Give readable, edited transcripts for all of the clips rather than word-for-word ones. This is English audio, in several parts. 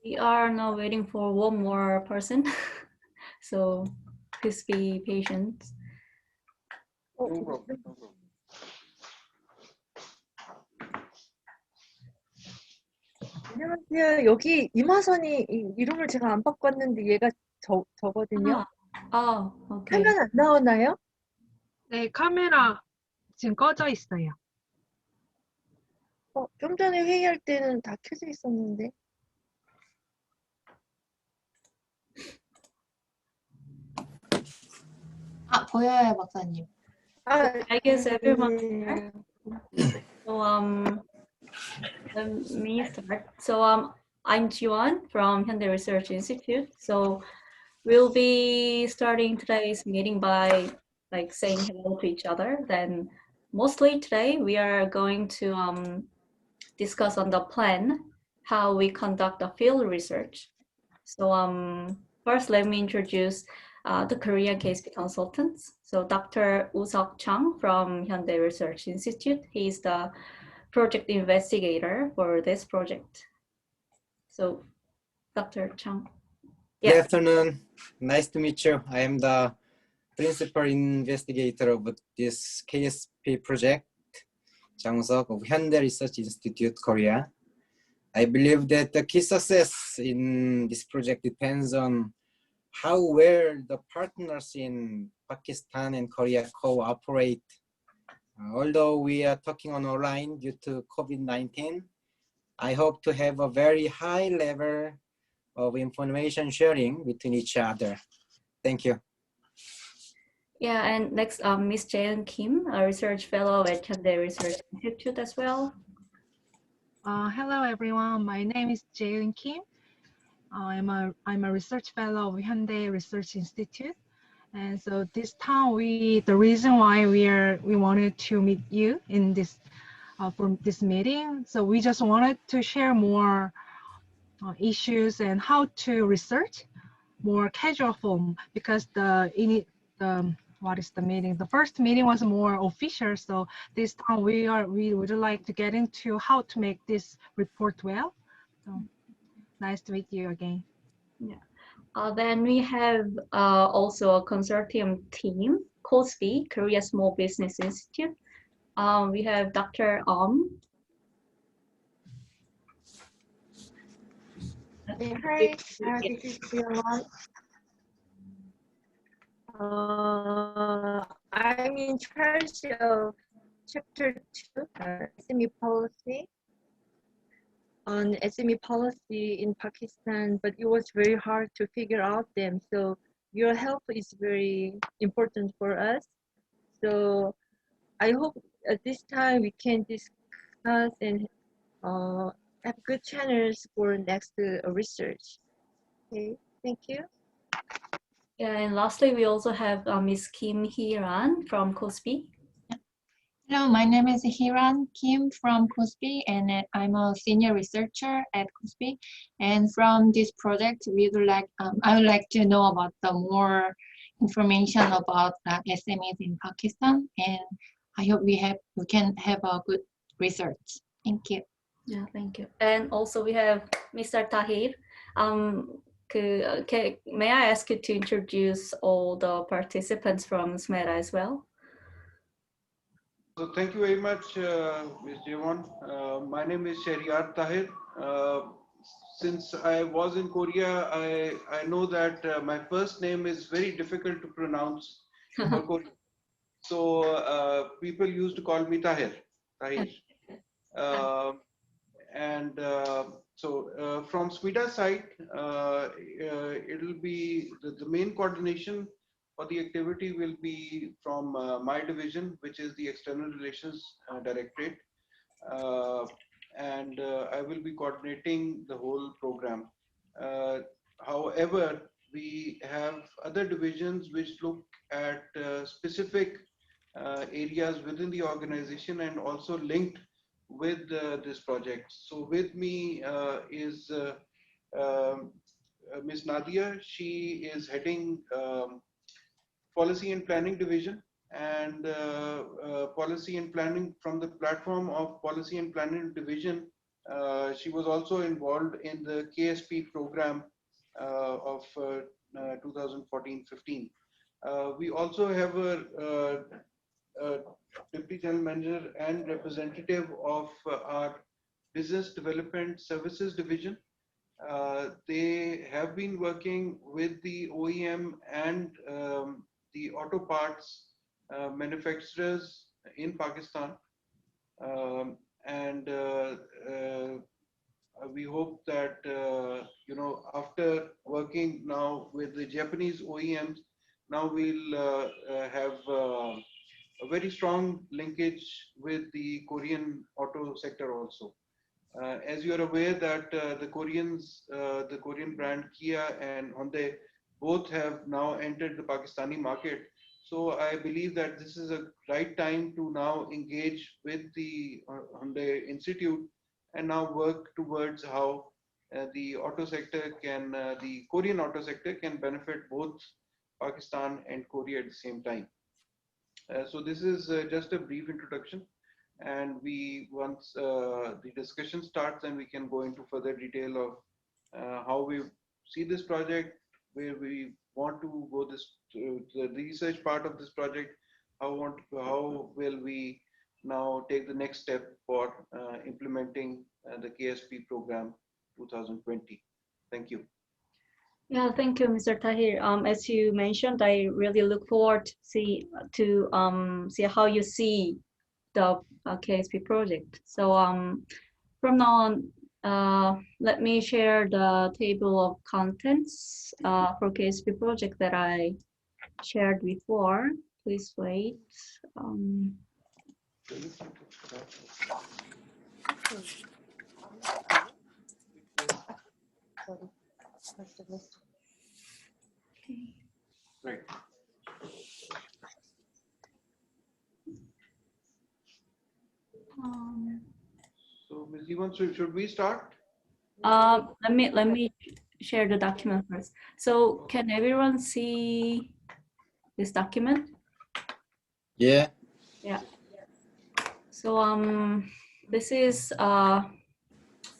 We are now waiting for one more person, so please be patient. No problem. No problem. 안녕하세요. 여기 이마선이 이름을 제가 안 바꿨는데 얘가 저거든요. Okay. 화면 안 나오나요? 네, 카메라 지금 꺼져 있어요. 좀 전에 회의할 때는 다 켜져 있었는데. 보여요, 박사님. I guess everyone. 네. So let me start. So I'm Jiwon from Hyundai Research Institute. So we'll be starting today's meeting by saying hello to each other. Then mostly today we are going to discuss on the plan how we conduct the field research. So first let me introduce the Korean KSP consultants. So Dr. Woo-seok Chung from Hyundai Research Institute. He's the project investigator for this project. So Dr. Chung. Good afternoon. Nice to meet you. I am the principal investigator of this KSP project, Jang Woo-seok of Hyundai Research Institute, Korea. I believe that the key success in this project depends on how well the partners in Pakistan and Korea cooperate. Although we are talking on online due to COVID-19, I hope to have a very high level of information sharing between each other. Thank you. Yeah, and next, Ms. Jaeun Kim, a research fellow at Hyundai Research Institute as well. Hello, everyone. My name is Jaeun Kim. I'm a research fellow of Hyundai Research Institute. And so this time the reason why we wanted to meet you in this for this meeting. So we just wanted to share more issues and how to research more casual form, because what is the meeting? The first meeting was more official. So this time we would like to get into how to make this report well. So nice to meet you again. Yeah. Then we have also a consortium team, KOSB, Korea Small Business Institute. We have Dr. Hi, this is Jiwon. I'm in charge of Chapter 2, SME policy, on SME policy in Pakistan, but it was very hard to figure out them. So your help is very important for us. So I hope at this time we can discuss and have good channels for next research. Okay, thank you. Yeah, and lastly, we also have Ms. Kim Hee-ran from KOSB. Hello, my name is Hiran Kim from KOSB, and I'm a senior researcher at KOSB. And from this project, I would like to know about the more information about SMEs in Pakistan, and I hope we can have a good research. Thank you. Yeah, thank you. And also we have Mr. Tahir. May I ask you to introduce all the participants from SMETA as well? So thank you very much, Ms. Jiwon. My name is Shahryar Tahir. Since I was in Korea, I know that my first name is very difficult to pronounce for Korea. So people used to call me Tahir. So from SMETA side, it'll be the main coordination for the activity will be from my division, which is the External Relations Directorate, and I will be coordinating the whole program. However, we have other divisions which look at specific areas within the organization and also linked with this project. So with me is Ms. Nadia. She is heading Policy and Planning Division, and Policy and Planning from the platform of Policy and Planning Division. She was also involved in the KSP program of 2014-15. We also have a Deputy General Manager and representative of our Business Development Services Division. They have been working with the OEM and the auto parts manufacturers in Pakistan. And we hope that, after working now with the Japanese OEMs, now we'll have a very strong linkage with the Korean auto sector also. As you are aware that the Korean brand Kia and Hyundai both have now entered the Pakistani market. So I believe that this is a right time to now engage with the Hyundai Institute and now work towards how the Korean auto sector can benefit both Pakistan and Korea at the same time. So this is just a brief introduction. And once the discussion starts, then we can go into further detail of how we see this project, where we want to go to the research part of this project, how will we now take the next step for implementing the KSP program 2020. Thank you. Yeah, thank you, Mr. Tahir. As you mentioned, I really look forward to see how you see the KSP project. So from now on, let me share the table of contents for KSP project that I shared before. Please wait. Okay. Right. So, Ms. Evan, should we start? Let me share the document first. So can everyone see this document? Yeah. Yeah. So this is a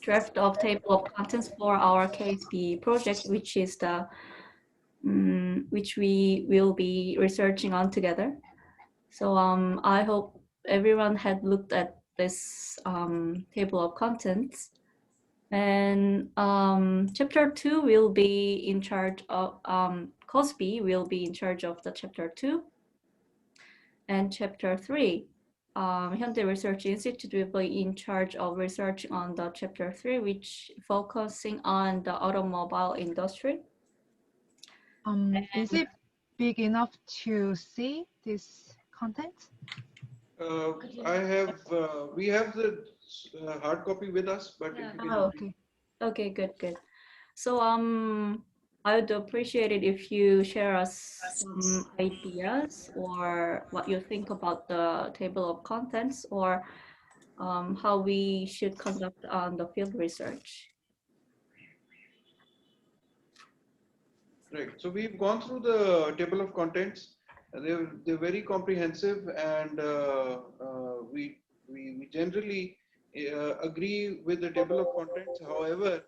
draft of table of contents for our KSP project, which is the which we will be researching on together. So I hope everyone had looked at this table of contents. And chapter 2 will be in charge of, COSB will be in charge of the chapter 2. And chapter 3, Hyundai Research Institute will be in charge of research on the chapter 3, which focusing on the automobile industry. Is it big enough to see this content? We have the hard copy with us, but Yeah. if you can Oh, okay, good. So I would appreciate it if you share us some ideas or what you think about the table of contents, or how we should conduct on the field research. Right. So we've gone through the table of contents. They're very comprehensive, and we generally agree with the table of contents. However,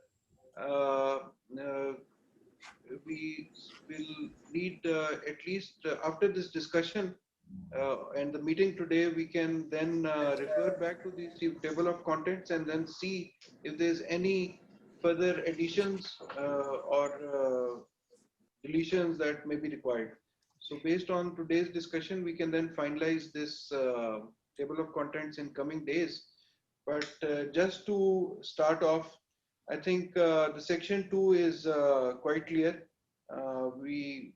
we will need at least after this discussion and the meeting today, we can then refer back to the table of contents and then see if there's any further additions or deletions that may be required. So based on today's discussion, we can then finalize this table of contents in coming days. But just to start off, I think the section 2 is quite clear. The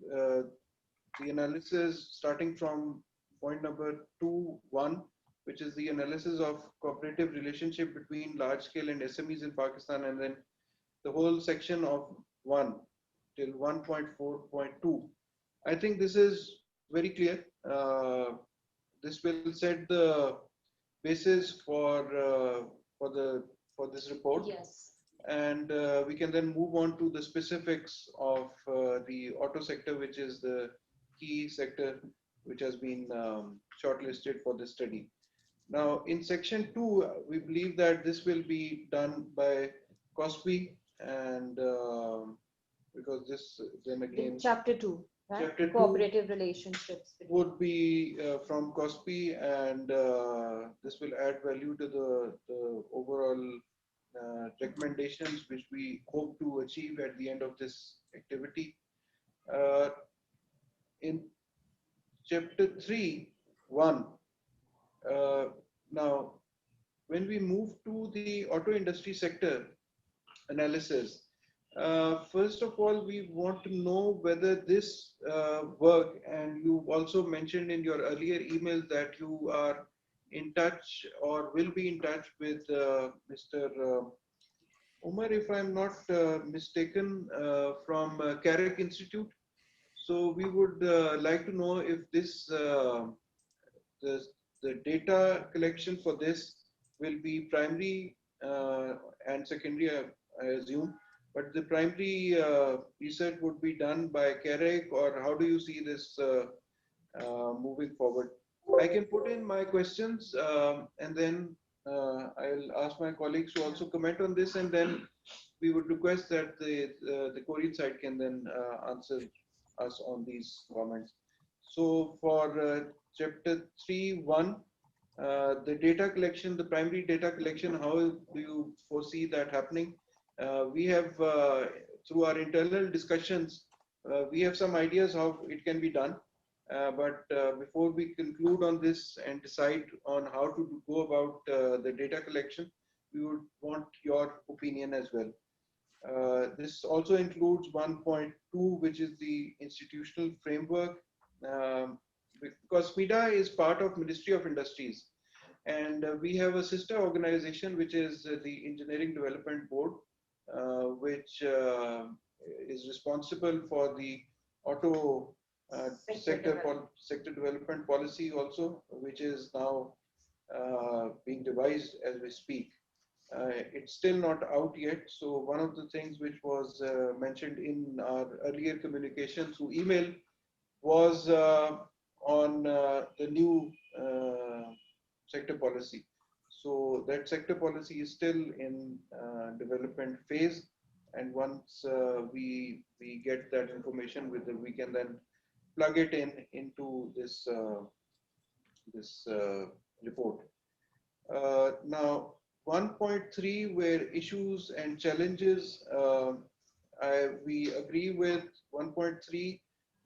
analysis starting from point number 2.1, which is the analysis of cooperative relationship between large scale and SMEs in Pakistan, and then the whole section of 1 till 1.4.2. I think this is very clear. This will set the basis for this report. Yes. And we can then move on to the specifics of the auto sector, which is the key sector which has been shortlisted for this study. Now, in section 2, we believe that this will be done by COSPI, and because this then again, In chapter 2, right? Chapter 2 Cooperative relationships. would be from COSPI, and this will add value to the overall recommendations which we hope to achieve at the end of this activity. In chapter 3, 1, now when we move to the auto industry sector analysis, first of all, we want to know whether this work, and you also mentioned in your earlier email that you are in touch or will be in touch with Mr. Umar, if I'm not mistaken, from Carrick Institute. So we would like to know if this the, the data collection for this will be primary and secondary, I assume, but the primary research would be done by Carrick, or how do you see this moving forward? I can put in my questions and then I'll ask my colleagues to also comment on this, and then we would request that the Korean side can then answer us on these comments. So for chapter 3.1, the data collection, the primary data collection, how do you foresee that happening? We have, through our internal discussions, we have some ideas how it can be done. But before we conclude on this and decide on how to go about the data collection, we would want your opinion as well. This also includes 1.2, which is the institutional framework, because SMIDA is part of Ministry of Industries, and we have a sister organization which is the Engineering Development Board, which is responsible for the auto sector development policy also, which is now being devised as we speak. It's still not out yet. So one of the things which was mentioned in our earlier communication through email was on the new sector policy. So that sector policy is still in development phase, and once we get that information, we can then plug it into this report. Now 1.3, where issues and challenges, we agree with 1.3.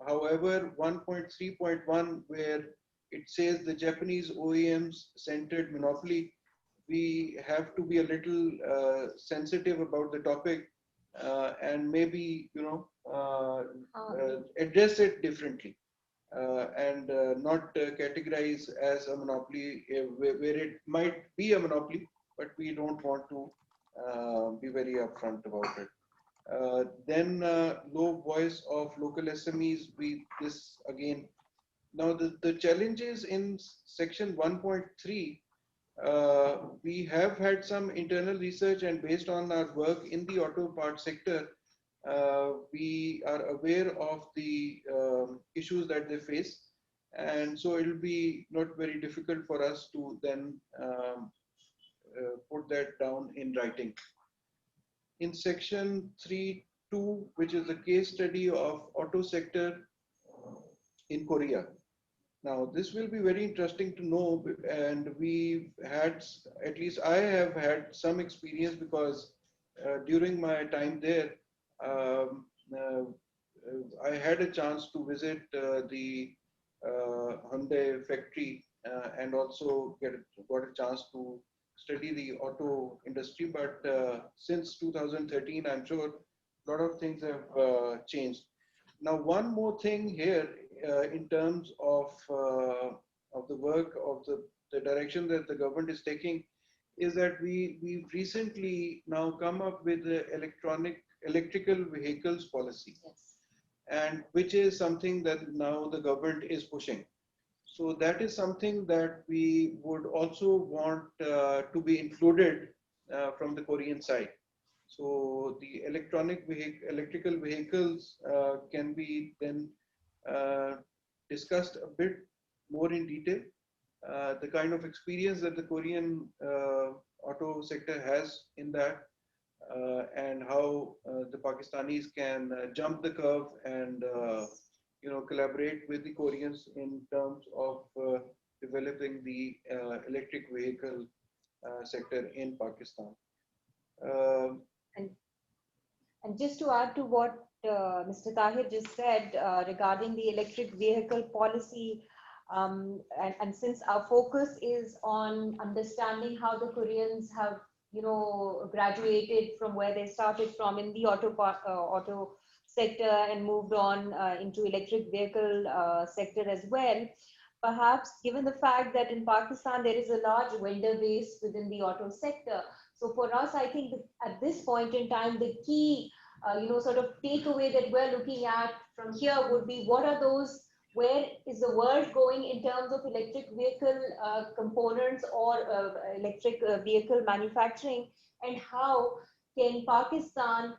However, 1.3.1, where it says the Japanese OEMs centered monopoly, we have to be a little sensitive about the topic and maybe, address it differently. And not categorize as a monopoly where it might be a monopoly, but we don't want to be very upfront about it. Then low voice of local SMEs, this again. Now the challenges in section 1.3, we have had some internal research, and based on our work in the auto parts sector, we are aware of the issues that they face, and so it will be not very difficult for us to then put that down in writing. In section 3.2, which is a case study of auto sector in Korea. Now, this will be very interesting to know, and we've had, at least I have had some experience, because during my time there, I had a chance to visit the Hyundai factory and also got a chance to study the auto industry. But since 2013, I'm sure a lot of things have changed. Now, one more thing here in terms of the work of the direction that the government is taking is that we've recently now come up with the electrical vehicles policy, Yes. and which is something that now the government is pushing. So that is something that we would also want to be included from the Korean side. So the electrical vehicles can be then discussed a bit more in detail, the kind of experience that the Korean auto sector has in that, and how the Pakistanis can jump the curve and collaborate with the Koreans in terms of developing the electric vehicle sector in Pakistan. Um, And just to add to what Mr. Tahir just said regarding the electric vehicle policy, and since our focus is on understanding how the Koreans have, graduated from where they started from in the auto sector and moved on into electric vehicle sector as well. Perhaps given the fact that in Pakistan there is a large vendor base within the auto sector, so for us, I think that at this point in time, the key, sort of takeaway that we're looking at from here would be what are those, where is the world going in terms of electric vehicle components or electric vehicle manufacturing, and how can Pakistan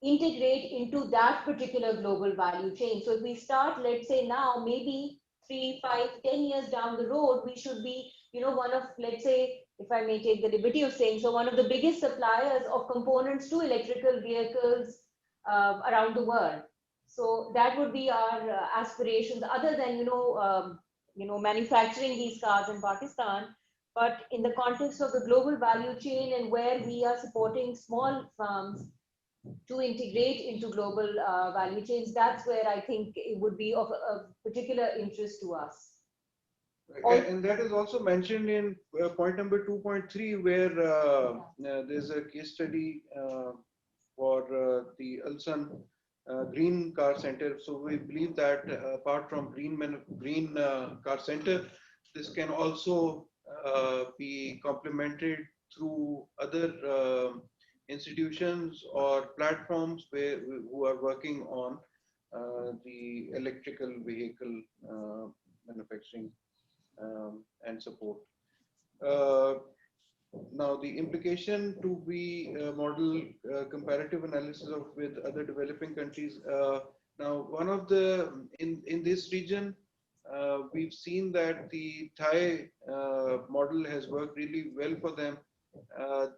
integrate into that particular global value chain. So if we start, let's say now, maybe 3, 5, 10 years down the road, we should be, one of, let's say, if I may take the liberty of saying, so one of the biggest suppliers of components to electrical vehicles around the world. So that would be our aspirations, other than, manufacturing these cars in Pakistan, but in the context of the global value chain and where we are supporting small firms to integrate into global value chains, that's where I think it would be of a particular interest to us. And that is also mentioned in point number 2.3, where there's a case study for the Ulsan Green Car Center. So we believe that apart from Green Car Center, this can also be complemented through other institutions or platforms who are working on the electrical vehicle manufacturing and support. Now, the implication to be model comparative analysis of with other developing countries. Now, one of the in this region, we've seen that the Thai model has worked really well for them.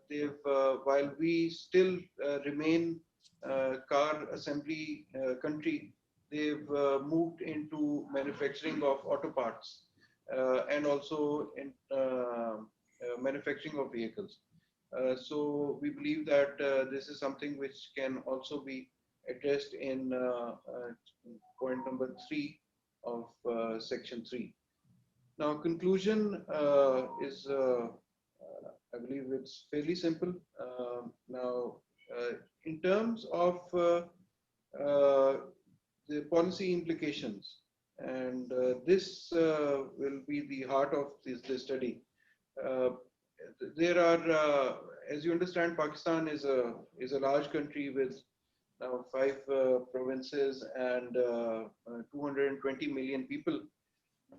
They've while we still remain car assembly country, they've moved into manufacturing of auto parts and also in manufacturing of vehicles. So we believe that this is something which can also be addressed in point number 3 of section 3. Now, conclusion is, I believe it's fairly simple. Now, in terms of the policy implications, and this will be the heart of this study. There are, as you understand, Pakistan is a large country with now 5 provinces and 220 million people.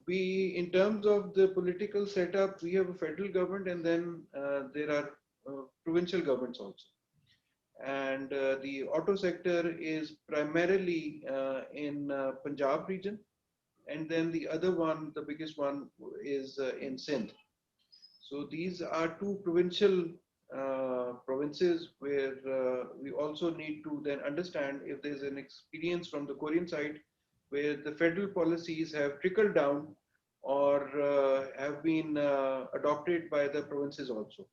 We, in terms of the political setup, we have a federal government, and then there are provincial governments also. And the auto sector is primarily in Punjab region, and then the other one, the biggest one, is in Sindh. So these are 2 provincial provinces where we also need to then understand if there's an experience from the Korean side where the federal policies have trickled down or have been adopted by the provinces also.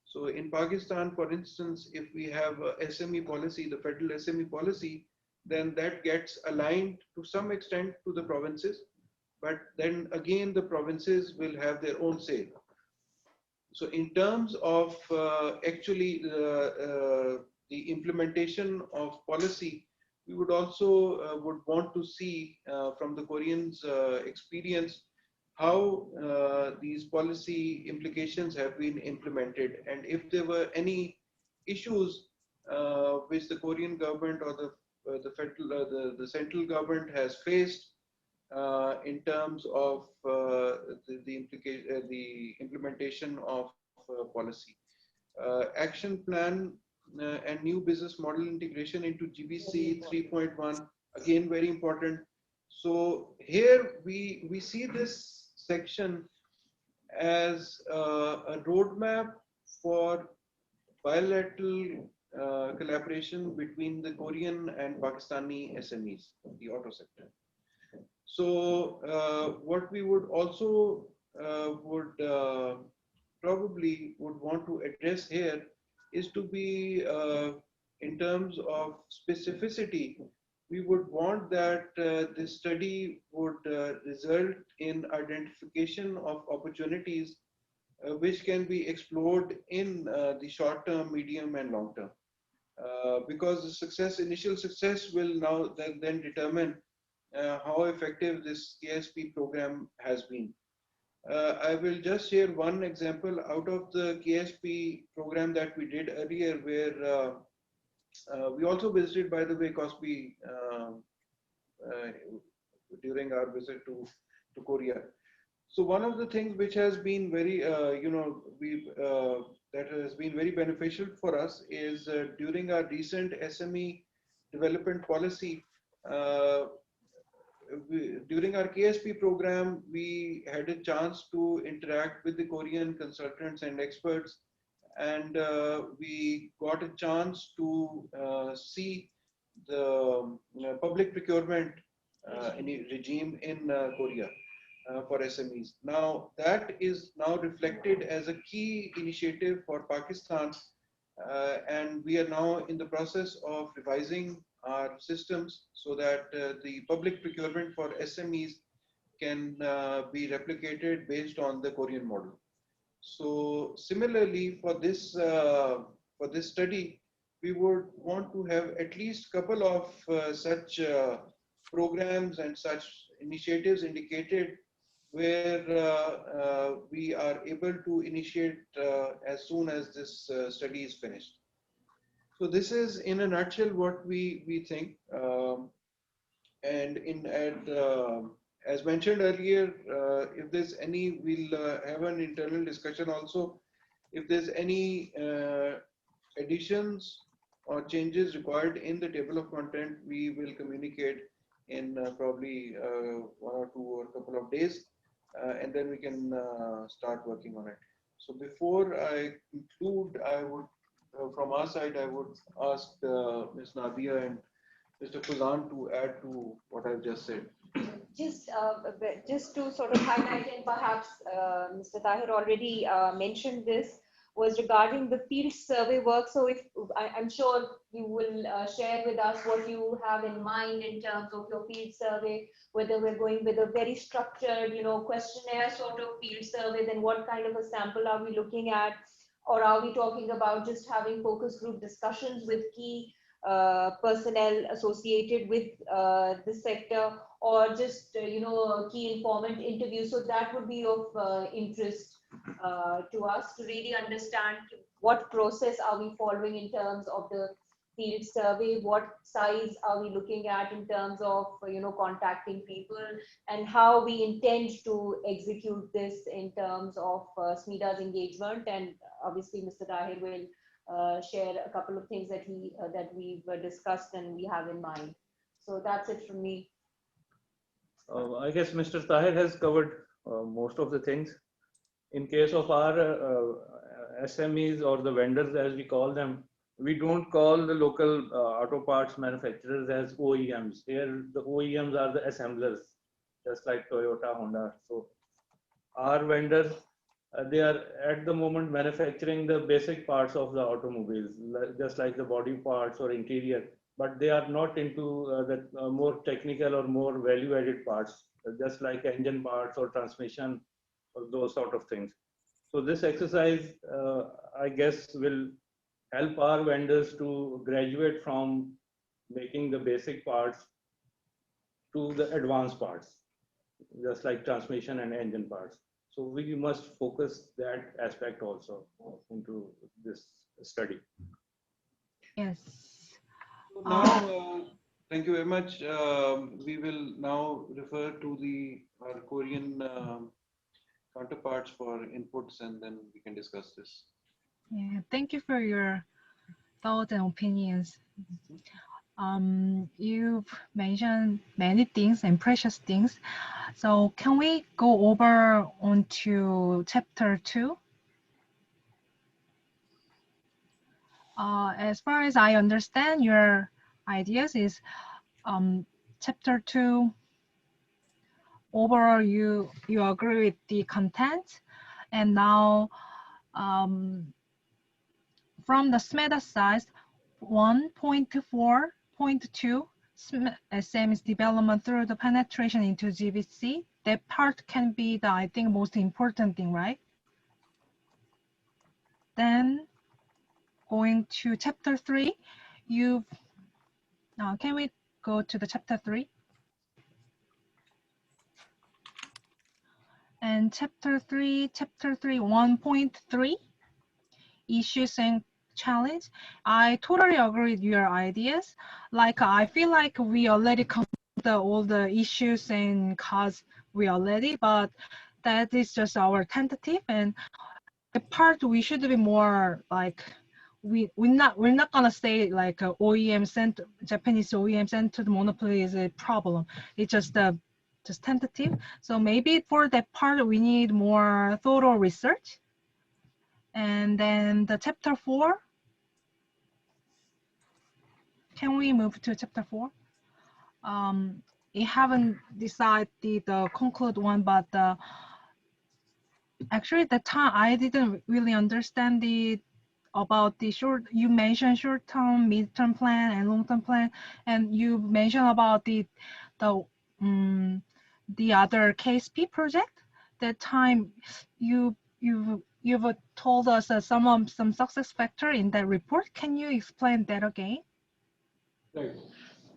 So in Pakistan, for instance, if we have a SME policy, the federal SME policy, then that gets aligned to some extent to the provinces, but then again the provinces will have their own say. So in terms of actually the implementation of policy, we would also would want to see from the Koreans' experience how these policy implications have been implemented, and if there were any issues which the Korean government or the federal the central government has faced in terms of the implementation of policy. Action plan and new business model integration into GBC 3.1, again very important. So here we see this section as a roadmap for bilateral collaboration between the Korean and Pakistani SMEs, the auto sector. So what we would also probably would want to address here is to be in terms of specificity. We would want that this study would result in identification of opportunities which can be explored in the short term, medium, and long term. Because the initial success will now then determine how effective this KSP program has been. I will just share one example out of the KSP program that we did earlier, where we also visited, by the way, KOSPI during our visit to Korea. So one of the things which has been very, that has been very beneficial for us is during our recent SME development policy, during our KSP program, we had a chance to interact with the Korean consultants and experts, and we got a chance to see the public procurement regime in Korea for SMEs. Now, that is now reflected as a key initiative for Pakistan, and we are now in the process of revising our systems so that the public procurement for SMEs can be replicated based on the Korean model. So similarly, for this study, we would want to have at least a couple of such programs and such initiatives indicated where we are able to initiate as soon as this study is finished. So this is in a nutshell what we think. As mentioned earlier, if there's any, we'll have an internal discussion also. If there's any additions or changes required in the table of content, we will communicate in probably 1 or 2 or a couple of days, and then we can start working on it. So before I conclude, I would, from our side, I would ask Ms. Nadia and Mr. Fuzan to add to what I've just said. Just to sort of highlight, and perhaps Mr. Tahir already mentioned this, was regarding the field survey work. So if I'm sure you will share with us what you have in mind in terms of your field survey, whether we're going with a very structured, questionnaire sort of field survey, then what kind of a sample are we looking at? Or are we talking about just having focus group discussions with key personnel associated with the sector, or just key informant interviews? So that would be of interest to us to really understand what process are we following in terms of the field survey, what size are we looking at in terms of contacting people, and how we intend to execute this in terms of SMEDA's engagement. And obviously Mr. Tahir will share a couple of things that we've discussed and we have in mind. So that's it from me. I guess Mr. Tahir has covered most of the things. In case of our SMEs, or the vendors as we call them, we don't call the local auto parts manufacturers as OEMs. Here the OEMs are the assemblers, just like Toyota, Honda. So our vendors, they are at the moment manufacturing the basic parts of the automobiles, just like the body parts or interior, but they are not into the more technical or more value-added parts, just like engine parts or transmission or those sort of things. So this exercise, I guess, will help our vendors to graduate from making the basic parts to the advanced parts, just like transmission and engine parts. So we must focus that aspect also into this study. Yes. So now, thank you very much. We will now refer to our Korean counterparts for inputs, and then we can discuss this. Yeah, thank you for your thoughts and opinions. You've mentioned many things and precious things. So can we go over onto chapter 2? As far as I understand, your ideas is chapter 2. Overall, you agree with the content, and now from the SMETA side, 1.4.2 SM's development through the penetration into GBC. That part can be the, I think, most important thing, right? Then going to chapter 3, can we go to the chapter 3? And chapter 3, 1.3, issues and challenge. I totally agree with your ideas. Like, I feel like we already covered all the issues and cause we already, but that is just our tentative, and the part we should be more like, we're not gonna say like OEM centered, Japanese OEM centered monopoly is a problem. It's just tentative. So maybe for that part we need more thorough research. And then the chapter 4. Can we move to chapter 4? We haven't decided the conclude one, but actually at the time I didn't really understand about the you mentioned short-term, mid-term plan, and long-term plan, and you mentioned about the other KSP project. That time you've told us some success factor in that report. Can you explain that again? Right.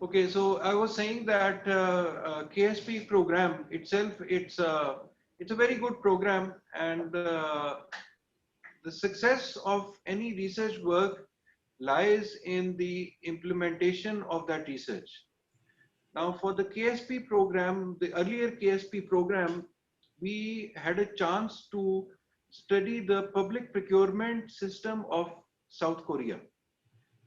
Okay, so I was saying that KSP program itself, it's a very good program, and the success of any research work lies in the implementation of that research. Now, for the KSP program, the earlier KSP program, we had a chance to study the public procurement system of South Korea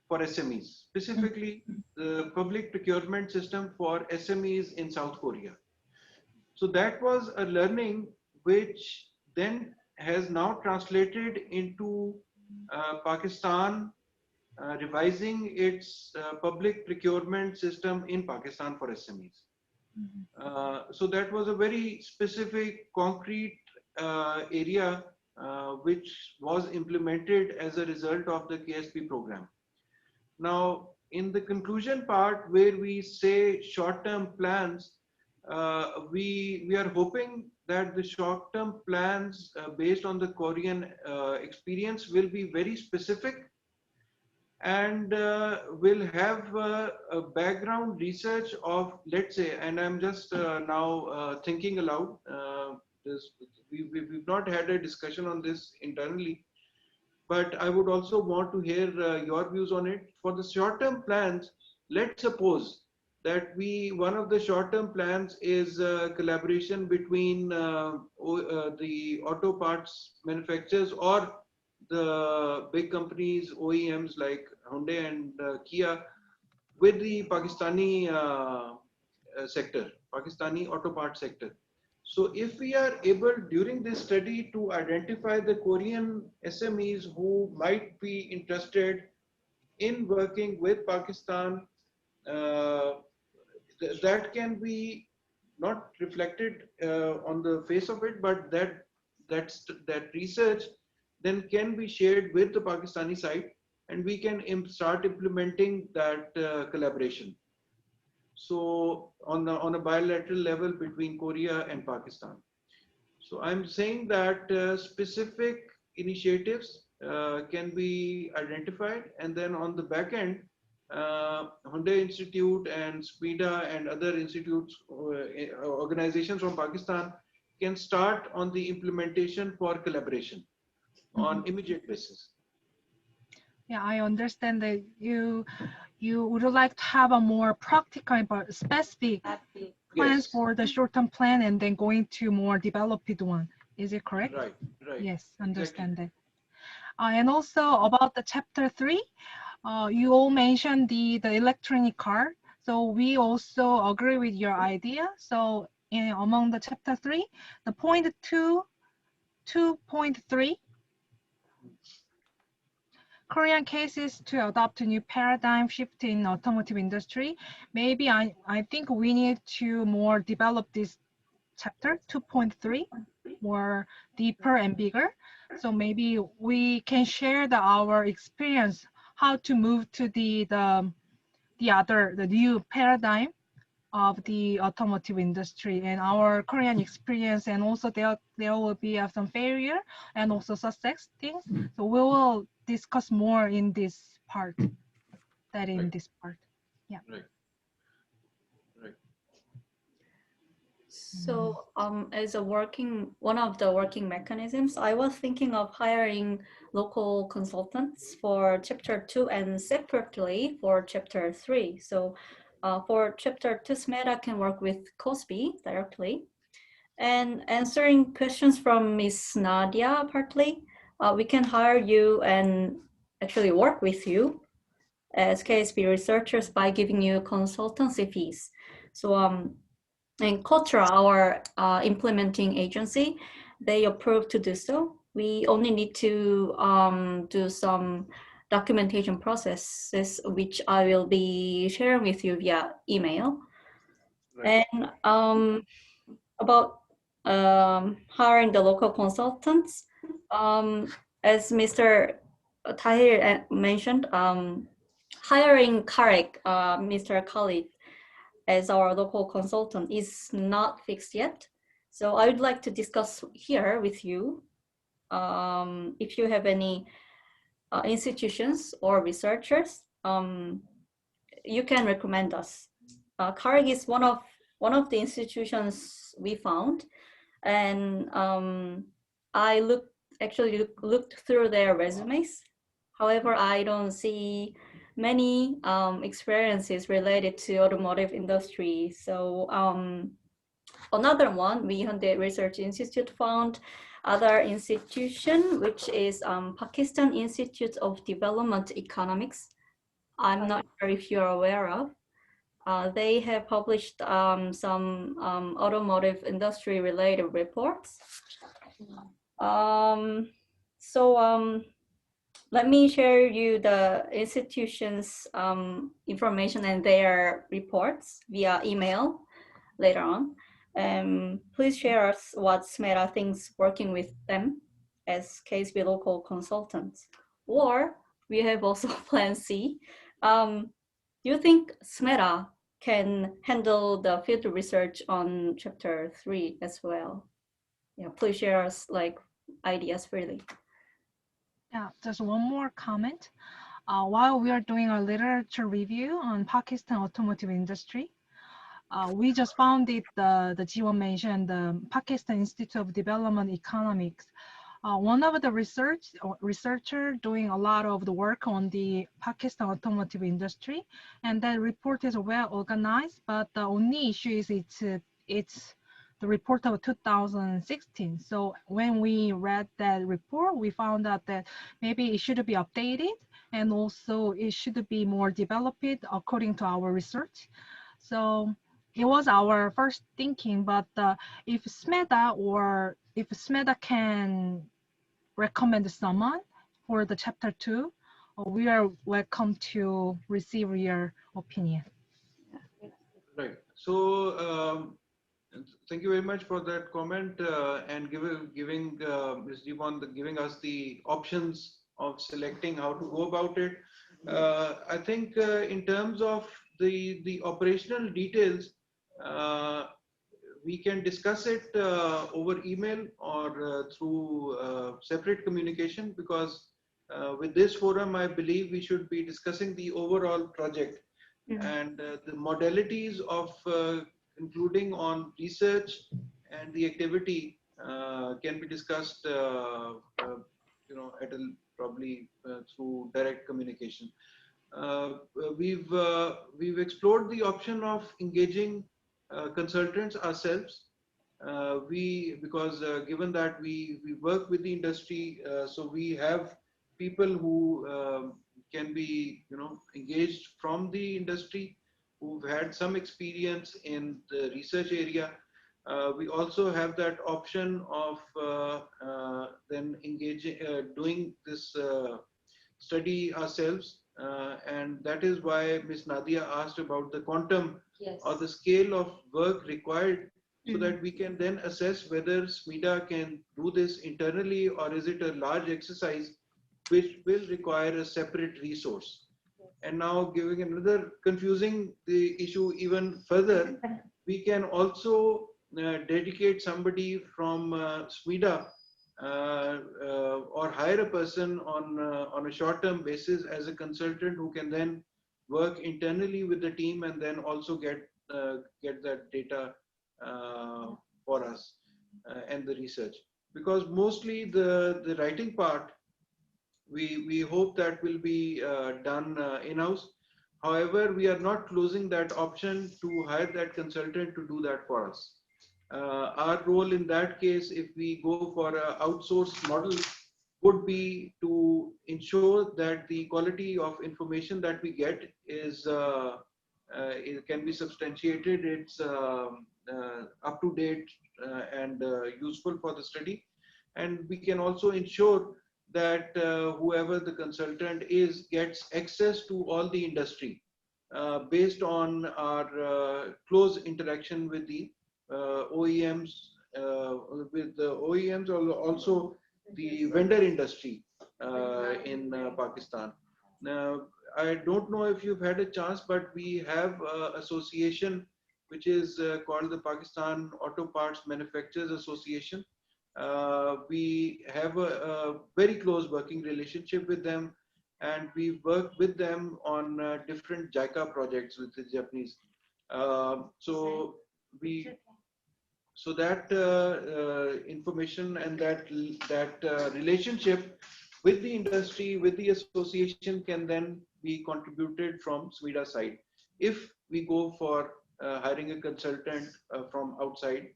for SMEs, specifically the public procurement system for SMEs in South Korea. So that was a learning which then has now translated into Pakistan revising its public procurement system in Pakistan for SMEs. So that was a very specific, concrete area which was implemented as a result of the KSP program. Now, in the conclusion part where we say short-term plans, we are hoping that the short-term plans based on the Korean experience will be very specific and will have a background research of, let's say, and I'm just now thinking aloud, we've not had a discussion on this internally, but I would also want to hear your views on it. For the short-term plans, let's suppose that one of the short-term plans is collaboration between the auto parts manufacturers or the big companies, OEMs like Hyundai and Kia, with the Pakistani sector, Pakistani auto parts sector. So if we are able during this study to identify the Korean SMEs who might be interested in working with Pakistan, that can be not reflected on the face of it, but that research then can be shared with the Pakistani side, and we can start implementing that collaboration. So on a bilateral level between Korea and Pakistan. So I'm saying that specific initiatives can be identified, and then on the back end, Hyundai Institute and SPIDA and other institutes, organizations from Pakistan can start on the implementation for collaboration on immediate basis. Yeah, I understand that you would like to have a more practical but specific plans for the short-term plan and then going to more developed one. Is it correct? Right. Yes, understand that. And also about the chapter 3, You all mentioned the electronic car. So we also agree with your idea. So among the chapter 3, the point 2.3, Korean cases to adopt a new paradigm shift in automotive industry. Maybe I think we need to more develop this chapter 2.3 more deeper and bigger. So maybe we can share our experience how to move to the new paradigm of the automotive industry and our Korean experience, and also there will be some failure and also success things. So we will discuss more in this part than in this part. Yeah. Right. Right. So as one of the working mechanisms, I was thinking of hiring local consultants for chapter 2 and separately for chapter 3. So for chapter 2, SMETA can work with COSB directly. And answering questions from Miss Nadia partly, we can hire you and actually work with you as KSB researchers by giving you consultancy fees. So and Kotra, our implementing agency, they approved to do so. We only need to do some documentation processes, which I will be sharing with you via email. Right. And about hiring the local consultants, as Mr. Tahir mentioned, hiring Karek, Mr. Khalid, as our local consultant is not fixed yet. So I would like to discuss here with you if you have any institutions or researchers, you can recommend us. Karek is one of the institutions we found, and I looked through their resumes. However, I don't see many experiences related to automotive industry. So another one, we Hyundai Research Institute found other institution, which is Pakistan Institute of Development Economics. I'm not sure if you're aware of. They have published some automotive industry related reports. Let me share you the institution's information and their reports via email later on. Please share us what SMETA thinks working with them as KSB local consultants. Or we have also plan C. Do you think SMETA can handle the field research on chapter 3 as well? Yeah, please share us ideas freely. Yeah, just one more comment. While we are doing a literature review on Pakistan automotive industry, we just found it, the Jiwon mentioned, the Pakistan Institute of Development Economics. One of the researcher doing a lot of the work on the Pakistan automotive industry, and that report is well organized, but the only issue is it's the report of 2016. So when we read that report, we found out that maybe it should be updated, and also it should be more developed according to our research. So it was our first thinking, but if SMETA can recommend someone for the chapter 2, we are welcome to receive your opinion. Right. So thank you very much for that comment and giving Ms. Jiwon giving us the options of selecting how to go about it. I think in terms of the operational details, we can discuss it over email or through separate communication, because with this forum, I believe we should be discussing the overall project and the modalities of including on research and the activity can be discussed, probably through direct communication. We've explored the option of engaging consultants ourselves. Because given that we work with the industry, so we have people who can be, engaged from the industry who've had some experience in the research area. We also have that option of then engaging, doing this study ourselves. And that is why Ms. Nadia asked about the quantum Yes. or the scale of work required, so that we can then assess whether SMEDA can do this internally, or is it a large exercise which will require a separate resource. And now, giving another, confusing the issue even further, we can also dedicate somebody from SMEDA or hire a person on a short-term basis as a consultant who can then work internally with the team and then also get that data for us and the research. Because mostly the writing part, we hope that will be done in-house. However, we are not closing that option to hire that consultant to do that for us. Our role in that case, if we go for an outsourced model, would be to ensure that the quality of information that we get is it can be substantiated, it's up to date and useful for the study. And we can also ensure that whoever the consultant is gets access to all the industry based on our close interaction with the OEMs, also the vendor industry in Pakistan. Now, I don't know if you've had a chance, but we have an association which is called the Pakistan Auto Parts Manufacturers Association. We have a very close working relationship with them, and we work with them on different JICA projects with the Japanese. So that information and that relationship with the industry, with the association, can then be contributed from SMEDA side if we go for hiring a consultant from outside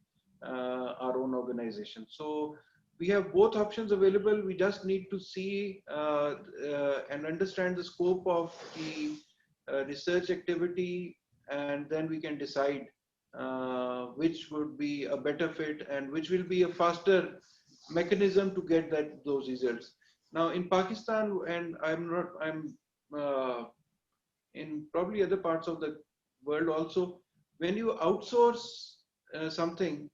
our own organization. So we have both options available. We just need to see and understand the scope of the research activity, and then we can decide which would be a better fit and which will be a faster mechanism to get those results. Now in Pakistan, and I'm in probably other parts of the world also, when you outsource something,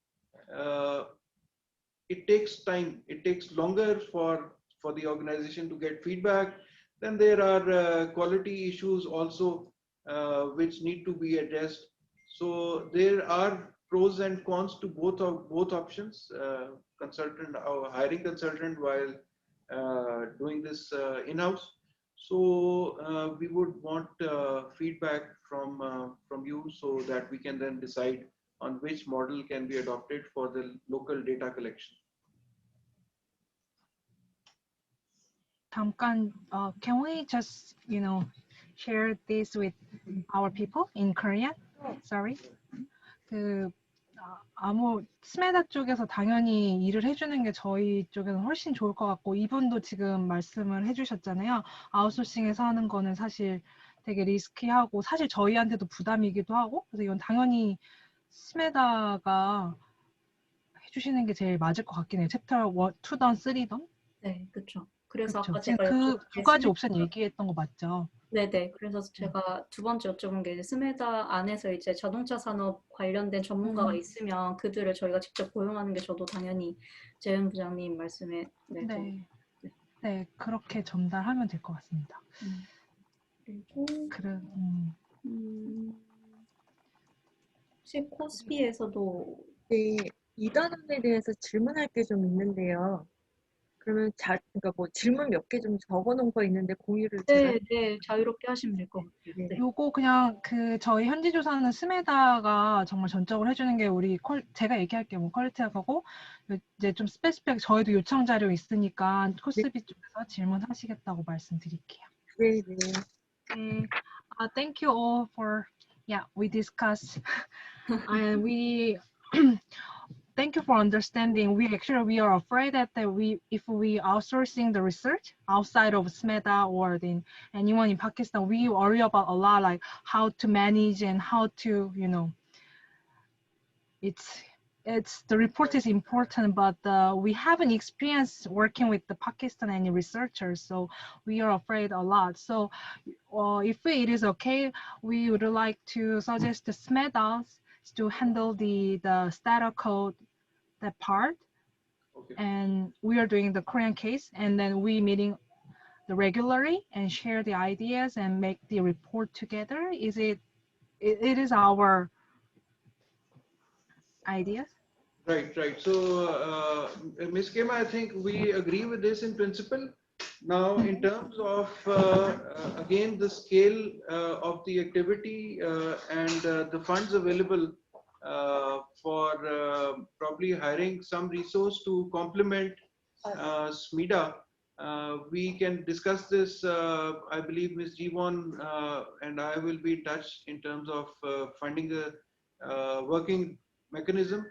it takes time. It takes longer for the organization to get feedback. Then there are quality issues also which need to be addressed. So there are pros and cons to both options. Consultant or hiring consultant while doing this in-house. So we would want feedback from you, so that we can then decide on which model can be adopted for the local data collection. 잠깐, can we just, share this with our people in Korean? Sorry. 스메다 쪽에서 당연히 일을 해주는 게 저희 쪽에는 훨씬 좋을 것 같고, 이분도 지금 말씀을 해주셨잖아요. 아웃소싱에서 하는 거는 사실 되게 리스키하고 사실 저희한테도 부담이기도 하고, 그래서 이건 당연히 스메다가 해주시는 게 제일 맞을 것 같긴 해요. 챕터 2던 3던. 네, 그렇죠. 그래서 그쵸. 아까 지금 제가 그 두 가지 옵션 얘기했던 거 맞죠? 네네. 그래서 제가 두 번째 여쭤본 게, 스메다 안에서 이제 자동차 산업 관련된 전문가가 있으면 그들을 저희가 직접 고용하는 게, 저도 당연히 재은 부장님 말씀에 네, 그렇게 전달하면 될 것 같습니다. 그리고 그래, 혹시 코스피에서도 네, 이 단원에 대해서 질문할 게 좀 있는데요. 그러면 그러니까 뭐 질문 몇 개 좀 적어놓은 거 있는데 공유를 제가 네, 자유롭게 하시면 될 것 같아요. 네. 요거 그냥 저희 현지 조사는 스메다가 정말 전적으로 해주는 게 제가 얘기할게요. 뭐 퀄리티하고 이제 좀 스페시픽 저희도 요청 자료 있으니까 코스비 쪽에서 질문하시겠다고 말씀드릴게요. 네. Thank you all for we discussed and thank you for understanding. We are afraid that if we outsourcing the research outside of SMETA or anyone in Pakistan, we worry about a lot, like how to manage and how to, it's the report is important, but we haven't experienced working with the Pakistani researchers, so we are afraid a lot. So if it is okay, we would like to suggest the SMEDAs to handle the STATA code, that part. Okay. And we are doing the Korean case, and then we meeting the regularly and share the ideas and make the report together. It is our ideas. Right. So, Ms. Kema, I think we agree with this in principle. Now, in terms of, again, the scale of the activity and the funds available for probably hiring some resource to complement SMEDA, we can discuss this. I believe Ms. Jiwon and I will be in touch in terms of finding a working mechanism,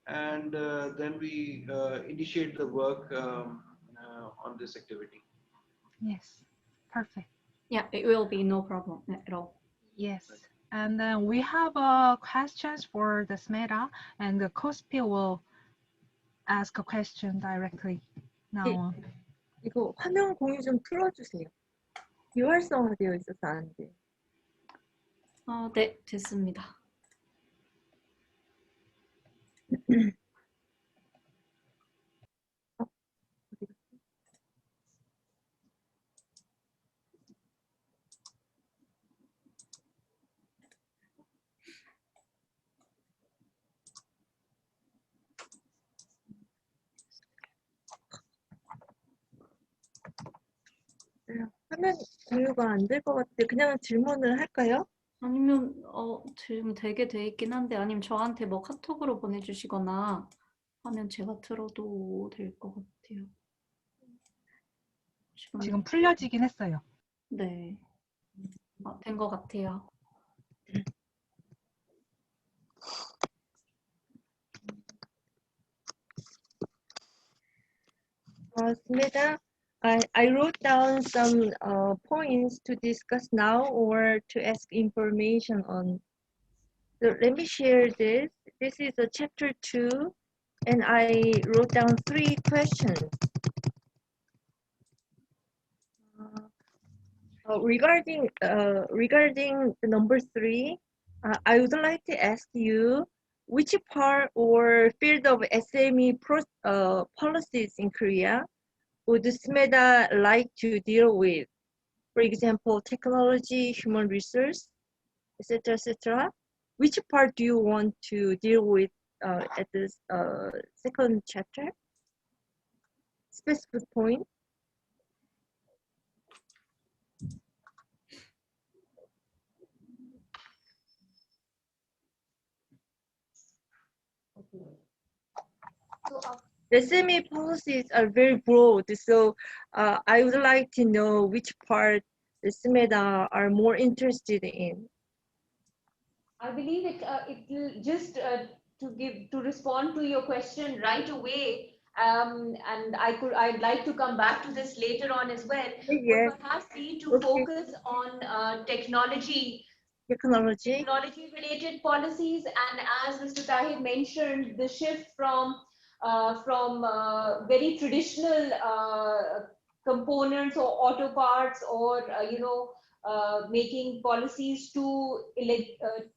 and then we initiate the work on this activity. Yes, perfect. Yeah, it will be no problem at all. Yes. And then we have questions for the SMETA, and the COSP will ask a question directly now on. 이거 화면 공유 좀 틀어주세요. 비활성화되어 있어서 안 돼. 네, 됐습니다. 화면 공유가 안 될 것 같은데 그냥 질문을 할까요? 아니면 지금 되게 돼 있긴 한데 아니면 저한테 뭐 카톡으로 보내주시거나 하면 제가 틀어도 될 것 같아요. 지금 풀려지긴 했어요. 네, 된 것 같아요. Smeda, I wrote down some points to discuss now or to ask information on. So let me share this. This is a chapter 2, and I wrote down 3 questions. Regarding the number 3, I would like to ask you which part or field of SME policies in Korea would SMEDA like to deal with? For example, technology, human resource, etc., etc. Which part do you want to deal with at this second chapter? Specific point. The SME policies are very broad, so I would like to know which part the SMEDA are more interested in. I believe it will just to respond to your question right away. And I'd like to come back to this later on as well. Yes. But perhaps we to focus on technology related policies, and as Mr. Tahir mentioned, the shift from very traditional components or auto parts or making policies to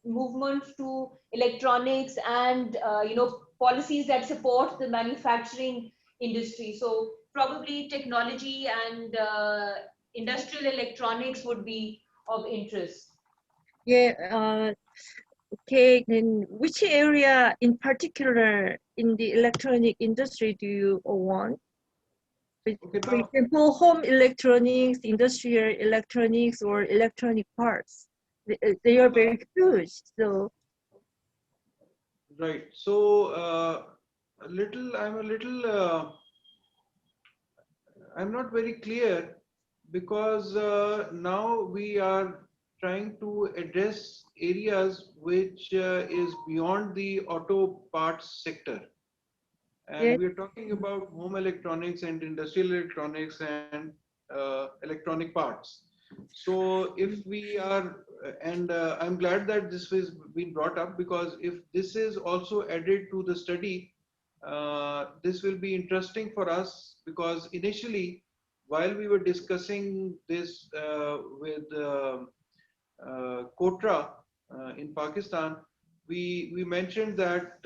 movement to electronics and policies that support the manufacturing industry. So probably technology and industrial electronics would be of interest. Yeah. Okay. Then, which area in particular in the electronic industry do you want? For example, home electronics, industrial electronics, or electronic parts. They are very huge. So. Right. So I'm not very clear, because now we are trying to address areas which is beyond the auto parts sector. And Yes. we're talking about home electronics and industrial electronics and electronic parts. So if we are, and I'm glad that this has been brought up, because if this is also added to the study, this will be interesting for us, because initially, while we were discussing this with Kotra in Pakistan, we mentioned that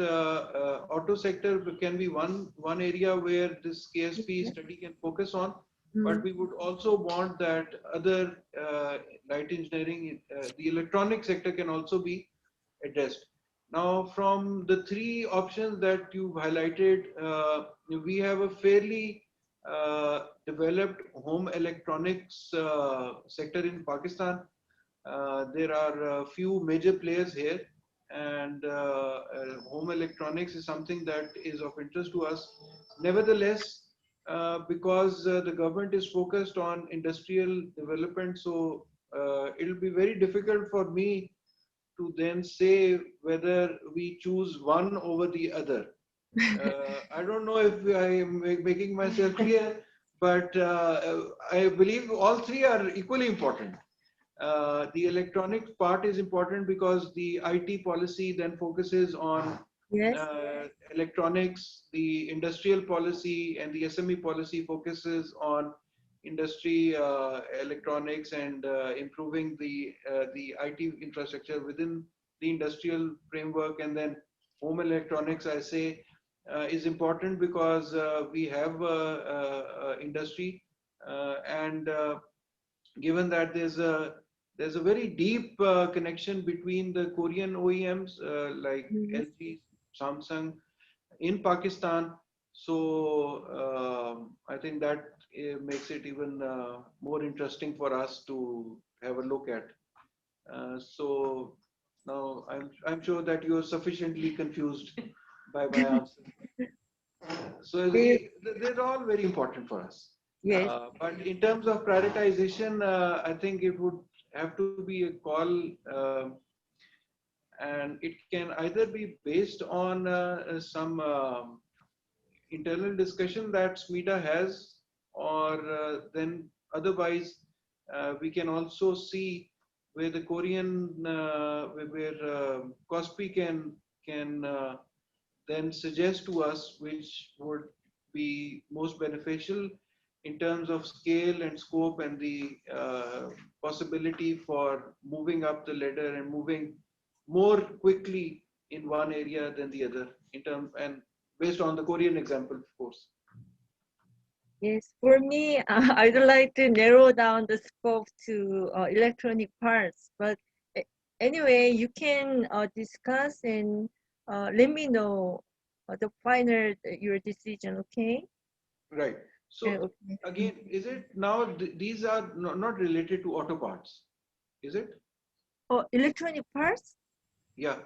auto sector can be one area where this KSP study can focus on, but we would also want that other light engineering, the electronic sector can also be addressed. Now, from the three options that you've highlighted, we have a fairly developed home electronics sector in Pakistan. There are a few major players here, and home electronics is something that is of interest to us. Nevertheless, because the government is focused on industrial development, so it'll be very difficult for me to then say whether we choose one over the other. I don't know if I am making myself clear, but I believe all three are equally important. The electronic part is important because the IT policy then focuses on Yes. electronics, the industrial policy and the SME policy focuses on industry electronics and improving the IT infrastructure within the industrial framework. And then home electronics, I say, is important because we have industry and given that there's a very deep connection between the Korean OEMs like LG, Samsung in Pakistan. So I think that makes it even more interesting for us to have a look at. So now I'm sure that you're sufficiently confused by my answer. So they're all very important for us. Yes. But in terms of prioritization, I think it would have to be a call, and it can either be based on some internal discussion that SMETA has, or then otherwise we can also see where the Korean, where KOSPI can then suggest to us which would be most beneficial in terms of scale and scope and the possibility for moving up the ladder and moving more quickly in one area than the other in terms and based on the Korean example, of course. Yes, for me, I'd like to narrow down the scope to electronic parts. But anyway, you can discuss and let me know the final your decision. Okay. Right. So Okay. again, is it now these are not related to auto parts, is it? Oh, electronic parts? Yeah.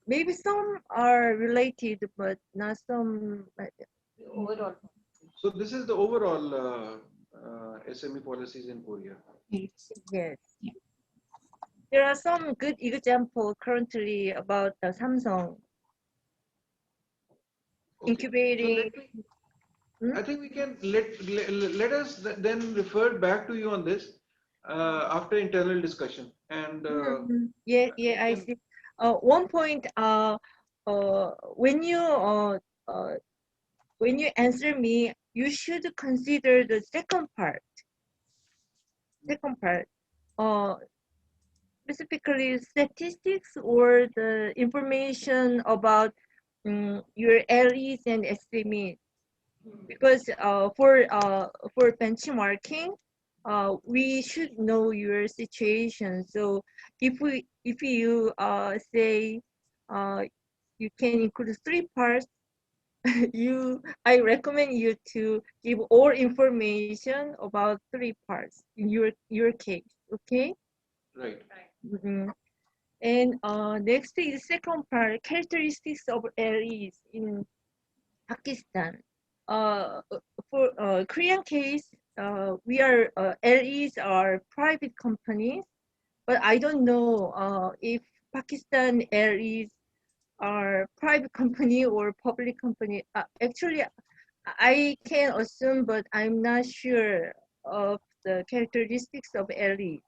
Maybe some are related, but not some. Overall. So this is the overall SME policies in Korea. Yes. There are some good examples currently about the Samsung incubating. So I think we can let us then refer back to you on this after internal discussion. And Yeah, I see. One point, when you answer me, you should consider the second part. Specifically statistics or the information about your LEs and SMEs. Because for benchmarking, we should know your situation. So if you say you can include 3 parts, I recommend you to give all information about 3 parts in your case. Okay. right. And next is second part, characteristics of LEs in Pakistan. For Korean case, we are LEs are private companies, but I don't know if Pakistan LEs are private company or public company. Actually, I can assume, but I'm not sure of the characteristics of LE.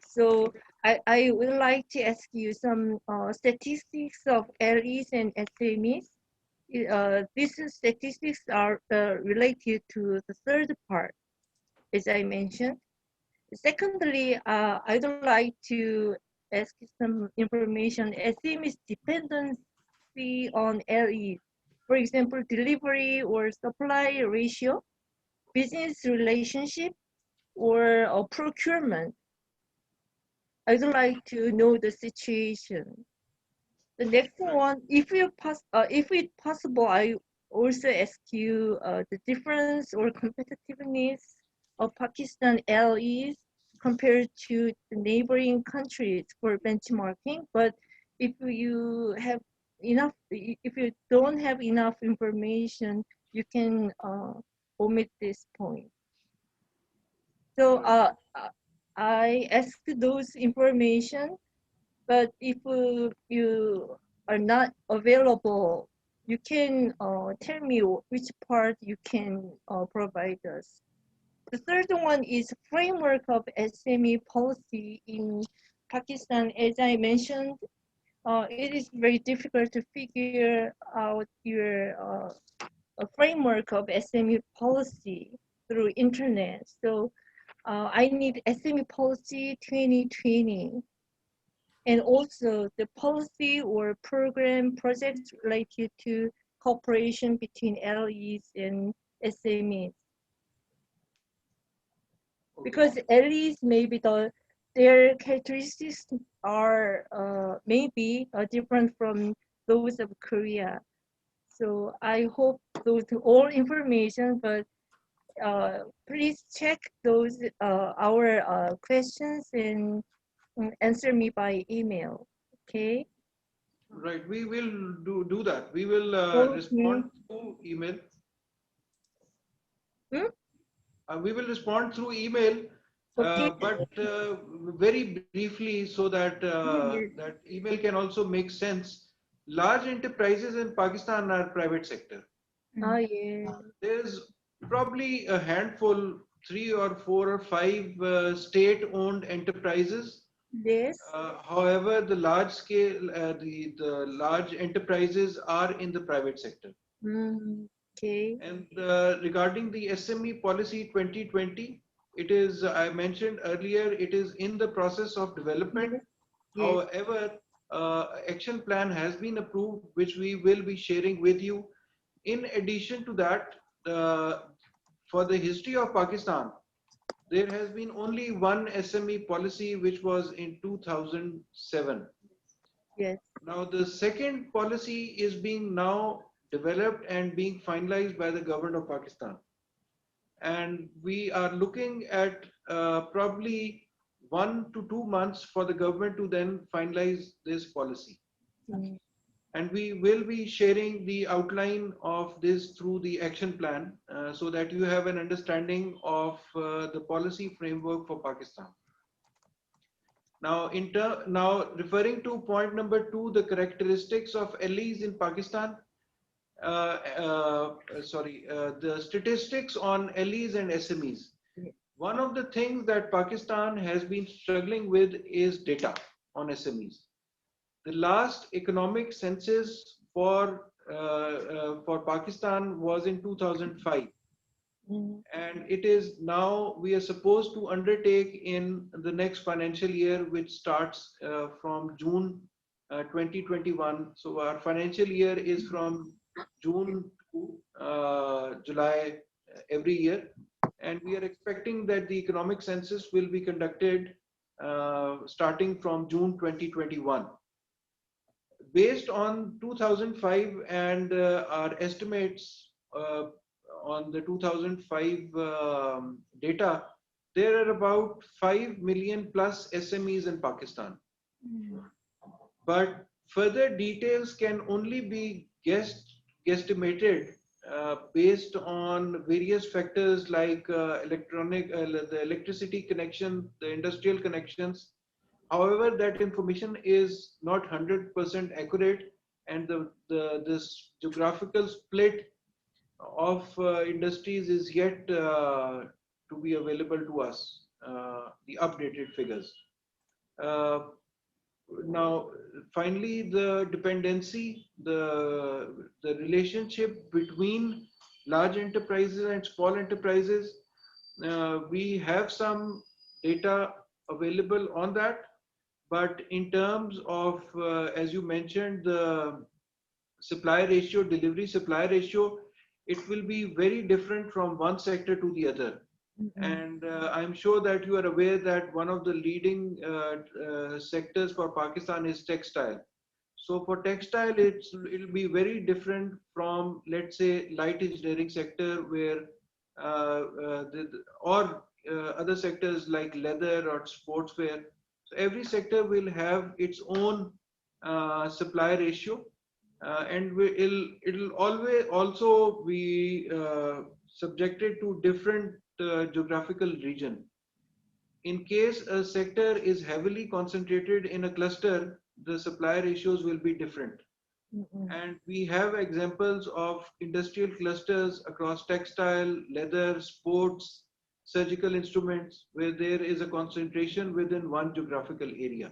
So I would like to ask you some statistics of LEs and SMEs. These statistics are related to the third part, as I mentioned. Secondly, I'd like to ask you some information. SMEs dependency on LE. For example, delivery or supply ratio, business relationship, or procurement. I'd like to know the situation. The next one, if it's possible, I also ask you the difference or competitiveness of Pakistan LEs compared to the neighboring countries for benchmarking. But if you have if you don't have enough information, you can omit this point. So I ask those information, but if you are not available, you can tell me which part you can provide us. The third one is framework of SME policy in Pakistan. As I mentioned, it is very difficult to figure out your a framework of SME policy through internet. So I need SME policy 2020, and also the policy or program projects related to cooperation between LEs and SMEs. Because LEs maybe their characteristics are maybe different from those of Korea. So I hope those all information, but please check those our questions and answer me by email. Okay. Right, we will do that. We will Okay. respond through email. Hmm? We will respond through email, Okay. but very briefly, so that Yes. that email can also make sense. Large enterprises in Pakistan are private sector. Oh yeah. There's probably a handful, 3 or 4 or 5 state-owned enterprises. Yes. However, the large scale, the large enterprises are in the private sector. Okay. And regarding the SME policy 2020, it is, I mentioned earlier, it is in the process of development. Yes. However, action plan has been approved, which we will be sharing with you. In addition to that, for the history of Pakistan, there has been only one SME policy, which was in 2007. Yes. Now, the second policy is being now developed and being finalized by the government of Pakistan. And we are looking at probably 1 to 2 months for the government to then finalize this policy. Mm. And we will be sharing the outline of this through the action plan so that you have an understanding of the policy framework for Pakistan. Now, now referring to point number 2, the characteristics of LEs in Pakistan. The statistics on LEs and SMEs. One of the things that Pakistan has been struggling with is data on SMEs. The last economic census for Pakistan was in 2005. And it is now we are supposed to undertake in the next financial year, which starts from June 2021. So our financial year is from June to July every year. And we are expecting that the economic census will be conducted starting from June 2021. Based on 2005 and our estimates on the 2005 data, there are about 5 million plus SMEs in Pakistan. But further details can only be guesstimated based on various factors like the electricity connection, the industrial connections. However, that information is not 100% accurate. and this geographical split of industries is yet to be available to us, the updated figures. Uh, Now, finally, the dependency, the relationship between large enterprises and small enterprises, we have some data available on that, but in terms of, as you mentioned, the supply ratio, delivery supply ratio, it will be very different from one sector to the other. And I'm sure that you are aware that one of the leading sectors for Pakistan is textile. So for textile, it'll be very different from, let's say, light engineering sector, where or other sectors like leather or sportswear. So every sector will have its own supply ratio, and it'll always also be subjected to different geographical region. In case a sector is heavily concentrated in a cluster, the supply ratios will be different. And we have examples of industrial clusters across textile, leather, sports, surgical instruments, where there is a concentration within one geographical area.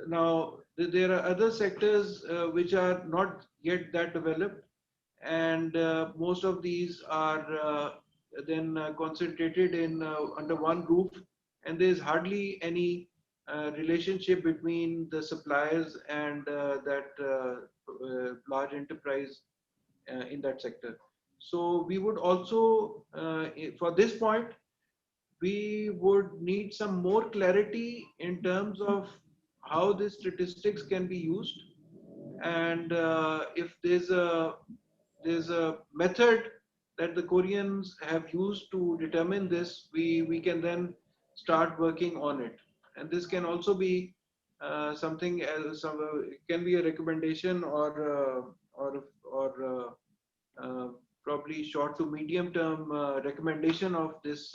Now, there are other sectors which are not yet that developed, and most of these are then concentrated in under one roof, and there is hardly any relationship between the suppliers and that large enterprise in that sector. So we would also, for this point, we would need some more clarity in terms of how these statistics can be used, and if there's a method that the Koreans have used to determine this, we can then start working on it. And this can also be something else. It can be a recommendation or probably short to medium term recommendation of this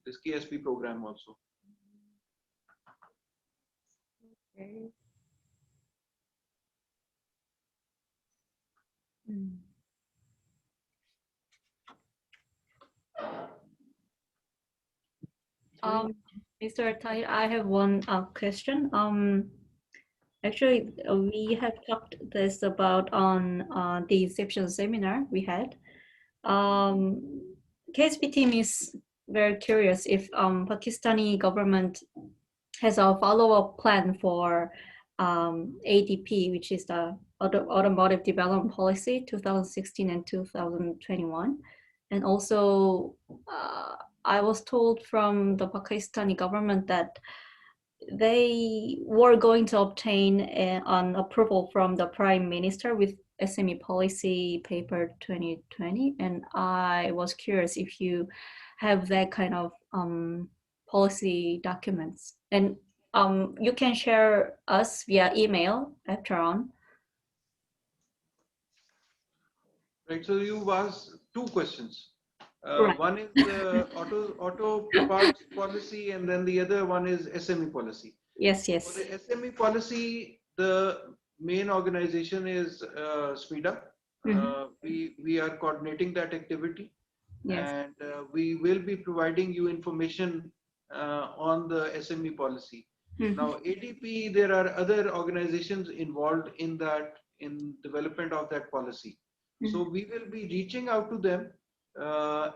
this KSP program also. Okay. Mr. Tahir, I have one question. Actually, we have talked this about on the Inception seminar we had. KSP team is very curious if Pakistani government has a follow-up plan for ADP, which is the Automotive Development Policy 2016 and 2021. And also, I was told from the Pakistani government that they were going to obtain an approval from the Prime Minister with SME Policy Paper 2020. And I was curious if you have that kind of policy documents. And you can share us via email after on. Right, so you asked two questions. Right. One is the auto parts policy, and then the other one is SME policy. Yes, For yes. the SME policy, the main organization is SMEDA. We are coordinating that activity, Yes. and we will be providing you information on the SME policy. Now, ADP, there are other organizations involved in that, in development of that policy. So we will be reaching out to them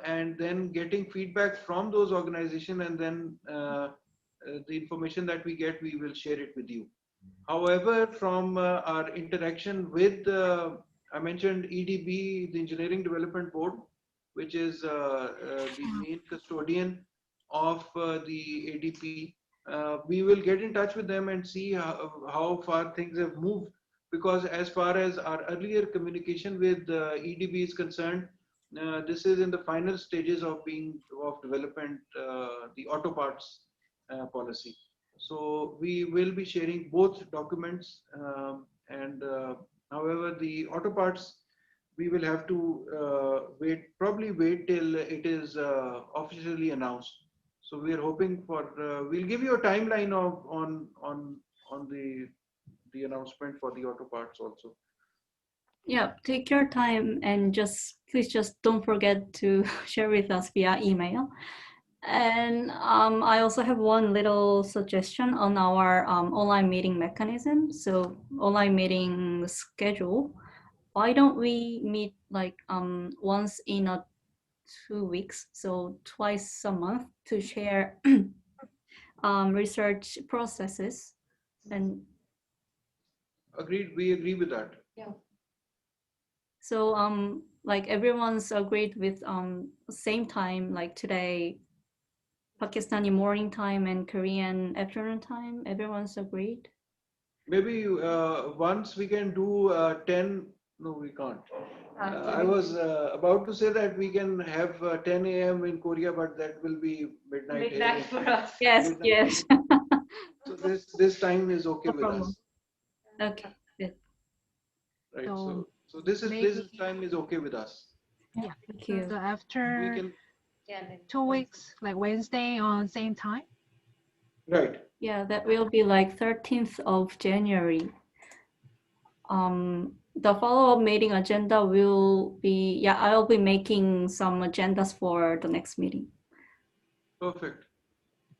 and then getting feedback from those organizations, and then the information that we get, we will share it with you. However, from our interaction with, I mentioned EDB, the Engineering Development Board, which is the main custodian of the ADP, we will get in touch with them and see how far things have moved. Because as far as our earlier communication with EDB is concerned, this is in the final stages of development, the auto parts policy. So we will be sharing both documents, and however, the auto parts, we will have to probably wait till it is officially announced. So we are hoping for, we'll give you a timeline on the the announcement for the auto parts also. Yeah, take your time and please just don't forget to share with us via email. And I also have one little suggestion on our online meeting mechanism. So online meeting schedule. Why don't we meet like once in 2 weeks, so twice a month, to share research processes and Agreed, we agree with that. so like everyone's agreed with same time, like today Pakistani morning time and Korean afternoon time. Everyone's agreed. Maybe once we can do 10, no, we can't. I was about to say that we can have 10 a.m. in Korea, but that will be midnight. Midnight for us. Yes, Midnight. yes. So this time is okay No with problem. us, Okay. right? So So this maybe- time is okay with us. Yeah. Thank you. So We after can, 2 weeks, like Wednesday on same time. right? Yeah, that will be like 13th of January. The follow-up meeting agenda will be, yeah, I'll be making some agendas for the next meeting. Perfect.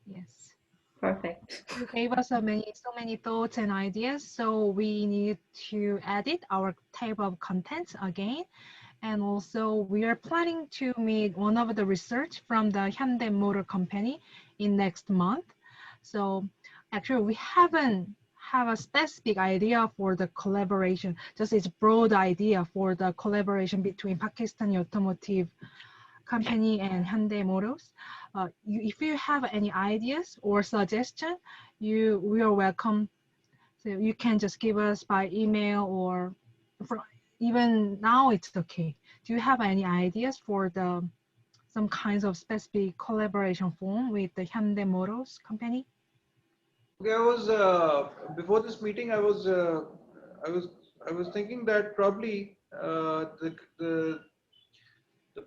Yes. Perfect. You gave us so many thoughts and ideas, so we need to edit our table of contents again. And also we are planning to meet one of the research from the Hyundai Motor Company in next month. So actually we haven't have a specific idea for the collaboration, just it's broad idea for the collaboration between Pakistani automotive company and Hyundai Motors. If you have any ideas or suggestion, we are welcome. So you can just give us by email or even now it's okay. Do you have any ideas for some kinds of specific collaboration form with the Hyundai Motors company? Okay, I was before this meeting. I was thinking that probably the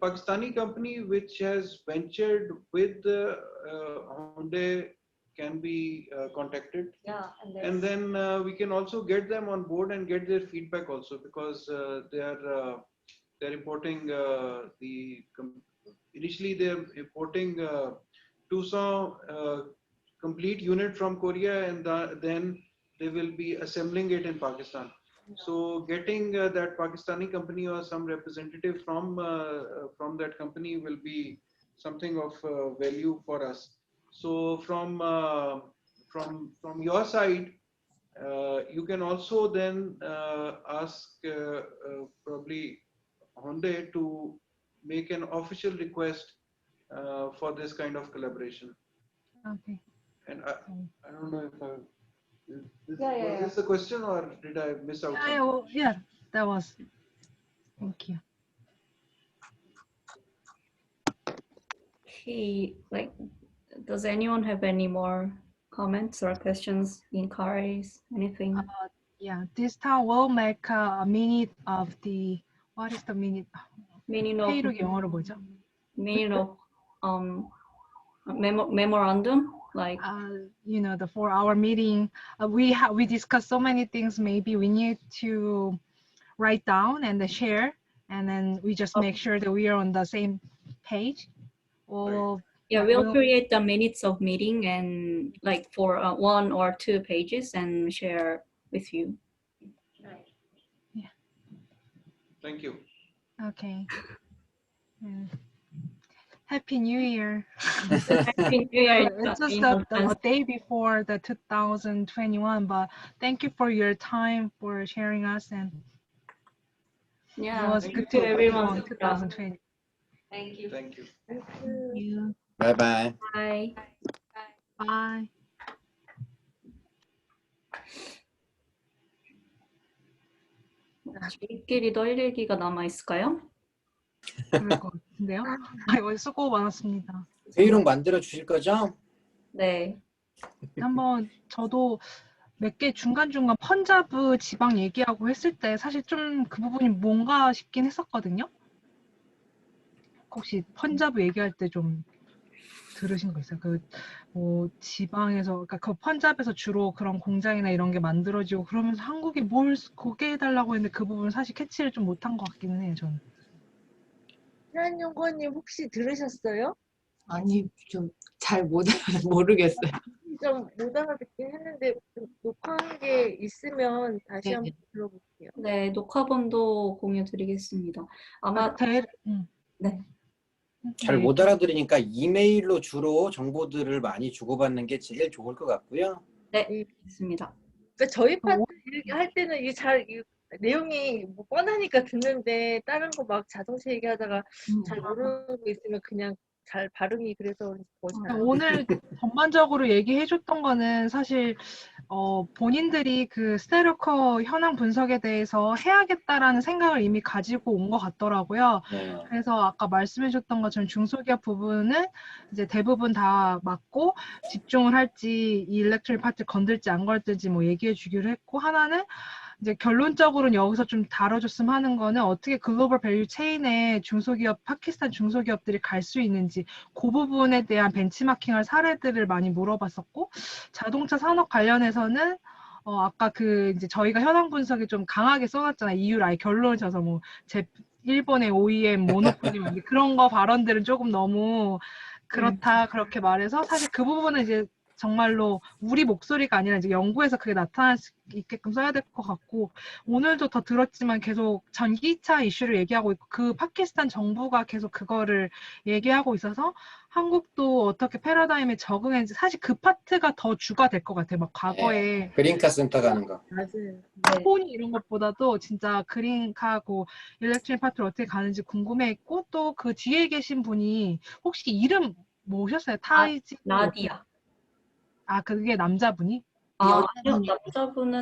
Pakistani company which has ventured with Hyundai can be contacted. Yeah, And then we can also get them on board and get their feedback also, because they're importing initially they're importing Tucson complete unit from Korea, and then they will be assembling it in Pakistan. So getting that Pakistani company or some representative from that company will be something of value for us. So from your side, you can also then ask probably Hyundai to make an official request for this kind of collaboration. Okay. And I don't know if was Yeah. this the question or did I miss out something? Yeah, that was. Thank you. Okay, like, does anyone have any more comments or questions, inquiries, anything? Yeah, this time we'll make a minute of the, what is the minute? Meaning of 회의록 영어로 뭐죠? memorandum, like You know, the 4-hour meeting. We discussed so many things. Maybe we need to write down and then share, and then we just make sure that we are on the same page. Or yeah, we'll create the minutes of meeting and like for 1 or 2 pages and share with you. Yeah. Thank you. Okay. Happy New Year. Happy New Year. It's just a day before the 2021, but thank you for your time for sharing us, and yeah, it was thank good you to for be everyone. on 2020. Thank you. Thank you. Thank you. Bye bye. Bye. Bye. 저희끼리 널 얘기가 남아 있을까요? 그럴 것 같은데요? 아이고, 수고 많았습니다. 회의록 만들어 주실 거죠? 네. 한번 저도 몇 개 중간중간 펀자브 지방 얘기하고 했을 때 사실 좀 그 부분이 뭔가 싶긴 했었거든요. 혹시 펀자브 얘기할 때 좀 들으신 거 있어요? 그 뭐 지방에서, 그러니까 그 펀잡에서 주로 그런 공장이나 이런 게 만들어지고 그러면서 한국이 뭘 그게 해달라고 했는데 그 부분 사실 캐치를 좀 못한 것 같기는 해요, 저는. 현연구원님 혹시 들으셨어요? 아니, 좀 잘 모르겠어요. 좀 못 알아듣긴 했는데 좀 녹화한 게 있으면 다시 네. 한번 들어볼게요. 네, 녹화본도 공유 드리겠습니다. 아마 네. 잘 못 알아들으니까 이메일로 주로 정보들을 많이 주고받는 게 제일 좋을 것 같고요. 네, 있습니다. 그러니까 저희 파트 할 때는 이게 내용이 뭐 뻔하니까 듣는데 다른 거 막 자동차 얘기하다가 잘 모르는 거 있으면 그냥 잘 발음이 그래서 더 잘. 오늘 전반적으로 얘기해줬던 거는 사실 본인들이 그 스테레오커 현황 분석에 대해서 해야겠다라는 생각을 이미 가지고 온 것 같더라고요. 네. 그래서 아까 말씀해줬던 것처럼 중소기업 부분은 이제 대부분 다 맞고 집중을 할지 이 일렉트릭 파트 건들지 안 건들지 뭐 얘기해 주기로 했고, 하나는 이제 결론적으로는 여기서 좀 다뤄줬으면 하는 거는 어떻게 글로벌 밸류 체인에 중소기업, 파키스탄 중소기업들이 갈 수 있는지 그 부분에 대한 벤치마킹할 사례들을 많이 물어봤었고, 자동차 산업 관련해서는 아까 이제 저희가 현황 분석에 좀 강하게 써놨잖아요. 이유를 아예 결론을 쳐서 뭐 일본의 OEM 모노폴리 그런 거 발언들은 조금 너무 그렇다 그렇게 말해서, 사실 그 부분은 이제 정말로 우리 목소리가 아니라 이제 연구에서 그게 나타날 수 있게끔 써야 될 것 같고, 오늘도 더 들었지만 계속 전기차 이슈를 얘기하고 있고 그 파키스탄 정부가 계속 그거를 얘기하고 있어서 한국도 어떻게 패러다임에 적응했는지 사실 그 파트가 더 주가 될 것 같아요. 막 과거에 그린카 센터 가는 거. 맞아요. 폰이 이런 것보다도 진짜 그린카고 일렉트릭 파트를 어떻게 가는지 궁금해했고, 또 그 뒤에 계신 분이 혹시 이름 뭐셨어요? 타이지? 나디아. 아, 그게 남자분이? 아니요,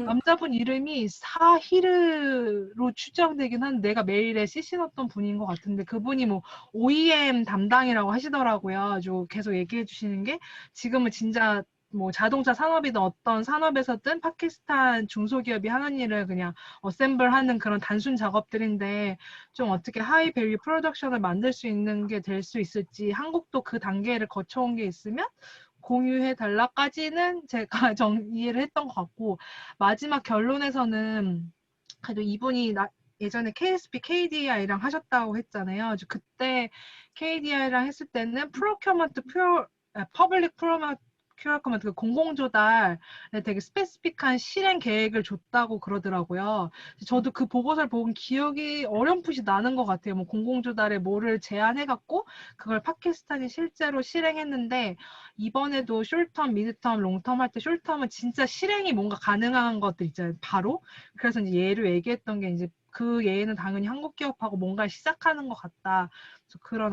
남자분은 이름이 사히르로 추정되긴 한데 내가 메일에 CC 넣었던 분인 것 같은데, 그분이 뭐 OEM 담당이라고 하시더라고요. 아주 계속 얘기해 주시는 게 지금은 진짜 뭐 자동차 산업이든 어떤 산업에서든 파키스탄 중소기업이 하는 일을 그냥 어셈블하는 그런 단순 작업들인데, 좀 어떻게 하이 밸류 프로덕션을 만들 수 있는 게 될 수 있을지, 한국도 그 단계를 거쳐온 게 있으면 공유해 달라까지는 제가 이해를 했던 것 같고, 마지막 결론에서는 그래도 이분이 예전에 KSP KDI랑 하셨다고 했잖아요. 아주 그때 KDI랑 했을 때는 퍼블릭 프로큐어먼트, 공공조달에 되게 스페시픽한 실행 계획을 줬다고 그러더라고요. 저도 그 보고서를 본 기억이 어렴풋이 나는 것 같아요. 뭐 공공조달에 뭐를 제안해갖고 그걸 파키스탄이 실제로 실행했는데, 이번에도 숄텀, 미드텀, 롱텀 할 때 숄텀은 진짜 실행이 뭔가 가능한 것들 있잖아요. 바로. 그래서 이제 예로 얘기했던 게 이제 그 예는 당연히 한국 기업하고 뭔가 시작하는 것 같다. 그래서 그런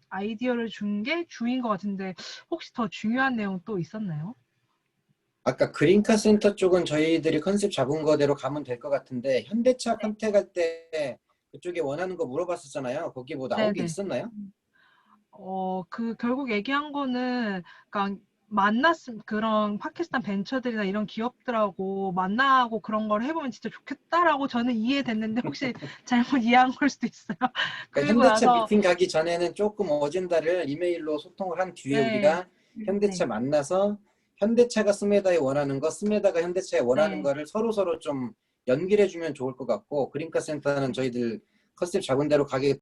아이디어를 준 게 주인 것 같은데, 혹시 더 중요한 내용 또 있었나요? 아까 그린카 센터 쪽은 저희들이 컨셉 잡은 거대로 가면 될 것 같은데, 현대차 컨택할 때 그쪽에 원하는 거 물어봤었잖아요. 거기 뭐 나온 게 네네. 있었나요? 결국 얘기한 거는, 그러니까 그런 파키스탄 벤처들이나 이런 기업들하고 만나고 그런 걸 해보면 진짜 좋겠다라고 저는 이해됐는데, 혹시 잘못 이해한 걸 수도 있어요. 그러니까 그리고 현대차 나서 미팅 가기 전에는 조금 어젠다를 이메일로 소통을 한 뒤에 우리가 현대차 만나서 현대차가 스메다에 원하는 거, 스메다가 현대차에 원하는 거를 서로 좀 연결해 주면 좋을 것 같고, 그린카 센터는 저희들 컨셉 잡은 대로 가게